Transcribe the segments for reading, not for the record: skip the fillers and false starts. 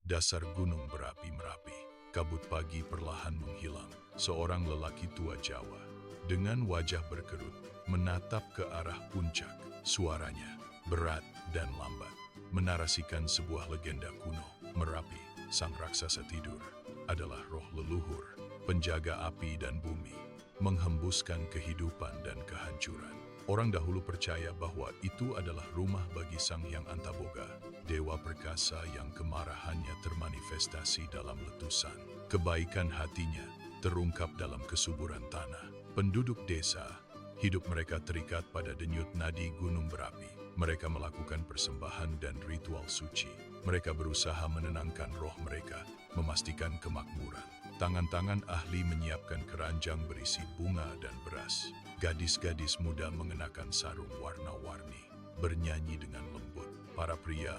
Dasar gunung berapi Merapi. Kabut pagi perlahan menghilang. Seorang lelaki tua Jawa, dengan wajah berkerut, menatap ke arah puncak. Suaranya berat dan lambat, menarasikan sebuah legenda kuno. Merapi, sang raksasa tidur, adalah roh leluhur, penjaga api dan bumi, menghembuskan kehidupan dan kehancuran. Orang dahulu percaya bahwa itu adalah rumah bagi Sang Hyang Antaboga, dewa perkasa yang kemarahannya termanifestasi dalam letusan. Kebaikan hatinya terungkap dalam kesuburan tanah. Penduduk desa, hidup mereka terikat pada denyut nadi gunung berapi. Mereka melakukan persembahan dan ritual suci. Mereka berusaha menenangkan roh mereka, memastikan kemakmuran. Tangan-tangan ahli menyiapkan keranjang berisi bunga dan beras. Gadis-gadis muda mengenakan sarung warna-warni, bernyanyi dengan lembut. Para pria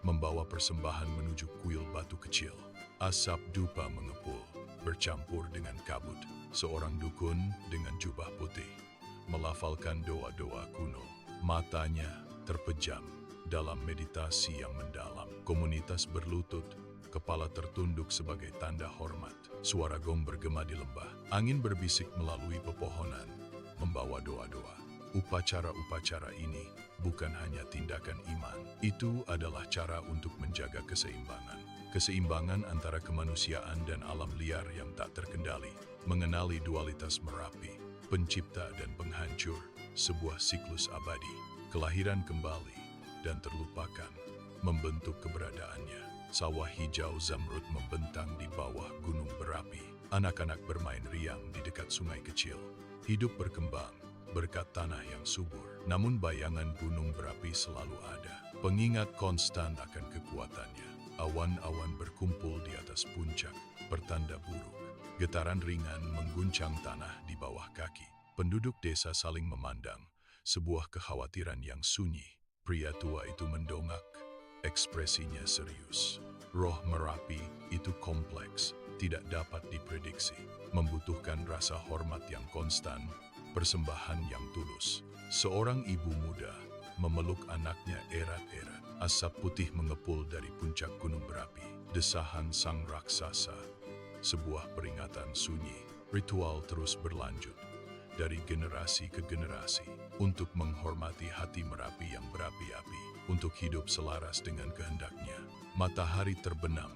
membawa persembahan menuju kuil batu kecil. Asap dupa mengepul, bercampur dengan kabut. Seorang dukun dengan jubah putih melafalkan doa-doa kuno. Matanya terpejam dalam meditasi yang mendalam. Komunitas berlutut, kepala tertunduk sebagai tanda hormat. Suara gong bergema di lembah. Angin berbisik melalui pepohonan, membawa doa-doa. Upacara-upacara ini bukan hanya tindakan iman. Itu adalah cara untuk menjaga keseimbangan. Keseimbangan antara kemanusiaan dan alam liar yang tak terkendali. Mengenali dualitas Merapi, pencipta dan penghancur, sebuah siklus abadi. Kelahiran kembali dan terlupakan, membentuk keberadaannya. Sawah hijau zamrud membentang di bawah gunung berapi. Anak-anak bermain riang di dekat sungai kecil. Hidup berkembang berkat tanah yang subur. Namun bayangan gunung berapi selalu ada. Pengingat konstan akan kekuatannya. Awan-awan berkumpul di atas puncak, pertanda buruk. Getaran ringan mengguncang tanah di bawah kaki. Penduduk desa saling memandang, sebuah kekhawatiran yang sunyi. Pria tua itu mendongak, ekspresinya serius. Roh Merapi itu kompleks, tidak dapat diprediksi, membutuhkan rasa hormat yang konstan, persembahan yang tulus. Seorang ibu muda memeluk anaknya erat-erat. Asap putih mengepul dari puncak gunung berapi. Desahan sang raksasa, sebuah peringatan sunyi. Ritual terus berlanjut dari generasi ke generasi untuk menghormati hati Merapi yang berapi-api, untuk hidup selaras dengan kehendaknya. Matahari terbenam,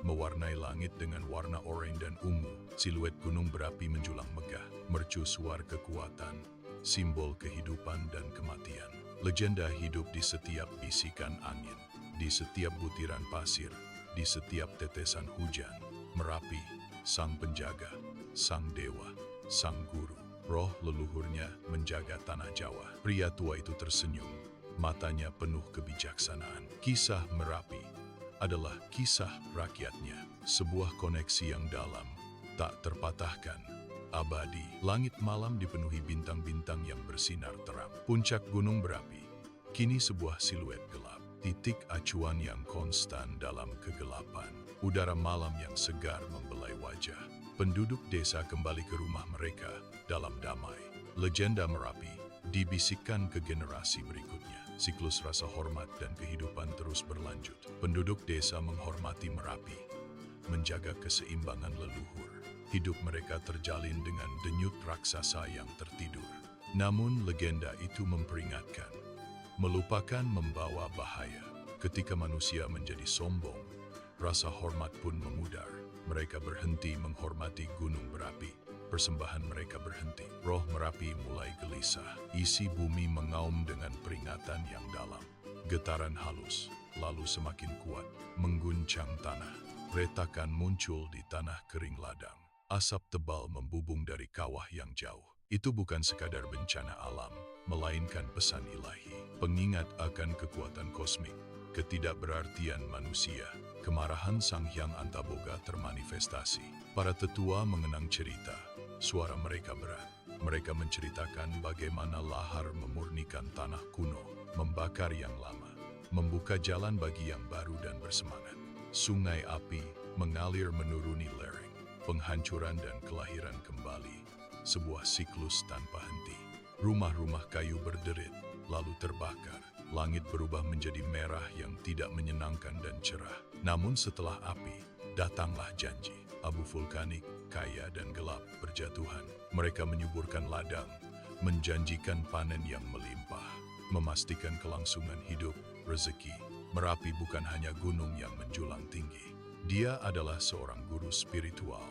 mewarnai langit dengan warna oranye dan ungu. Siluet gunung berapi menjulang megah, mercusuar kekuatan, simbol kehidupan dan kematian. Legenda hidup di setiap bisikan angin, di setiap butiran pasir, di setiap tetesan hujan. Merapi, sang penjaga, sang dewa, sang guru. Roh leluhurnya menjaga tanah Jawa. Pria tua itu tersenyum, matanya penuh kebijaksanaan. Kisah Merapi adalah kisah rakyatnya, sebuah koneksi yang dalam, tak terpatahkan, abadi. Langit malam dipenuhi bintang-bintang yang bersinar terang. Puncak gunung berapi, kini sebuah siluet gelap. Titik acuan yang konstan dalam kegelapan. Udara malam yang segar membelai wajah. Penduduk desa kembali ke rumah mereka dalam damai. Legenda Merapi dibisikkan ke generasi berikutnya. Siklus rasa hormat dan kehidupan terus berlanjut. Penduduk desa menghormati Merapi, menjaga keseimbangan leluhur. Hidup mereka terjalin dengan denyut raksasa yang tertidur. Namun legenda itu memperingatkan, melupakan membawa bahaya. Ketika manusia menjadi sombong, rasa hormat pun memudar. Mereka berhenti menghormati gunung berapi. Persembahan mereka berhenti. Roh Merapi mulai gelisah. Isi bumi mengaum dengan peringatan yang dalam. Getaran halus, lalu semakin kuat, mengguncang tanah. Retakan muncul di tanah kering ladang. Asap tebal membubung dari kawah yang jauh. Itu bukan sekadar bencana alam, melainkan pesan ilahi. Pengingat akan kekuatan kosmik, ketidakberartian manusia. Kemarahan Sang Hyang Antaboga termanifestasi. Para tetua mengenang cerita. Suara mereka berat. Mereka menceritakan bagaimana lahar memurnikan tanah kuno, membakar yang lama, membuka jalan bagi yang baru dan bersemangat. Sungai api mengalir menuruni lereng. Penghancuran dan kelahiran kembali. Sebuah siklus tanpa henti. Rumah-rumah kayu berderit, lalu terbakar. langit berubah menjadi merah yang tidak menyenangkan dan cerah. Namun setelah api, datanglah janji. Abu vulkanik, kaya dan gelap berjatuhan. Mereka menyuburkan ladang, menjanjikan panen yang melimpah, memastikan kelangsungan hidup, rezeki. Merapi bukan hanya gunung yang menjulang tinggi. Dia adalah seorang guru spiritual,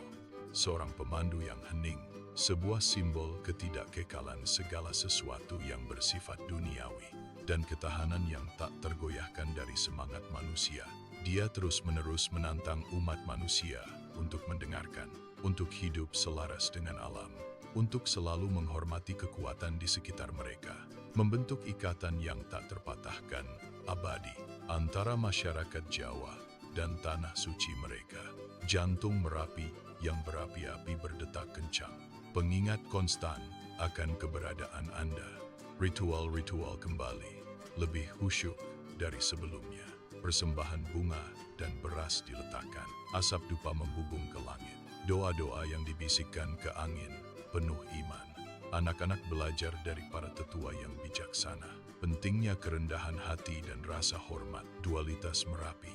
seorang pemandu yang hening, sebuah simbol ketidakkekalan segala sesuatu yang bersifat duniawi, dan ketahanan yang tak tergoyahkan dari semangat manusia. Dia terus-menerus menantang umat manusia untuk mendengarkan, untuk hidup selaras dengan alam, untuk selalu menghormati kekuatan di sekitar mereka, membentuk ikatan yang tak terpatahkan, abadi, antara masyarakat Jawa dan tanah suci mereka. Jantung Merapi yang berapi-api berdetak kencang, pengingat konstan akan keberadaan Anda. Ritual-ritual kembali, lebih khusyuk dari sebelumnya. Persembahan bunga dan beras diletakkan. Asap dupa membubung ke langit. Doa-doa yang dibisikkan ke angin, penuh iman. Anak-anak belajar dari para tetua yang bijaksana. Pentingnya kerendahan hati dan rasa hormat. Dualitas Merapi,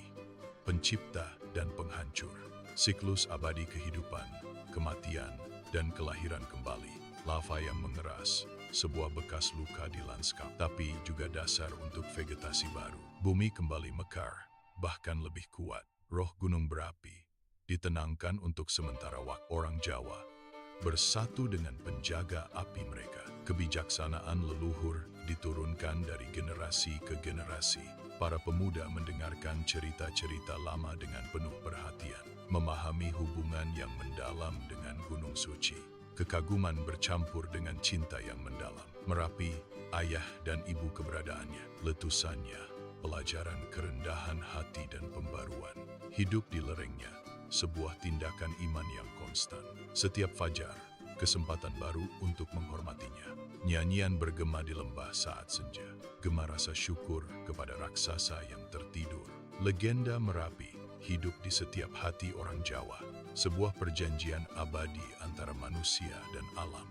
pencipta dan penghancur. Siklus abadi kehidupan, kematian, dan kelahiran kembali. Lava yang mengeras, sebuah bekas luka di lanskap, tapi juga dasar untuk vegetasi baru. Bumi kembali mekar, bahkan lebih kuat. Roh gunung berapi ditenangkan untuk sementara waktu. Orang Jawa bersatu dengan penjaga api mereka. Kebijaksanaan leluhur diturunkan dari generasi ke generasi. Para pemuda mendengarkan cerita-cerita lama dengan penuh perhatian, memahami hubungan yang mendalam dengan Gunung Suci. Kekaguman bercampur dengan cinta yang mendalam. Merapi, ayah dan ibu keberadaannya, letusannya, pelajaran kerendahan hati dan pembaruan. Hidup di lerengnya, sebuah tindakan iman yang konstan. Setiap fajar, kesempatan baru untuk menghormatinya. Nyanyian bergema di lembah saat senja. Gema rasa syukur kepada raksasa yang tertidur. Legenda Merapi hidup di setiap hati orang Jawa. Sebuah perjanjian abadi antara manusia dan alam.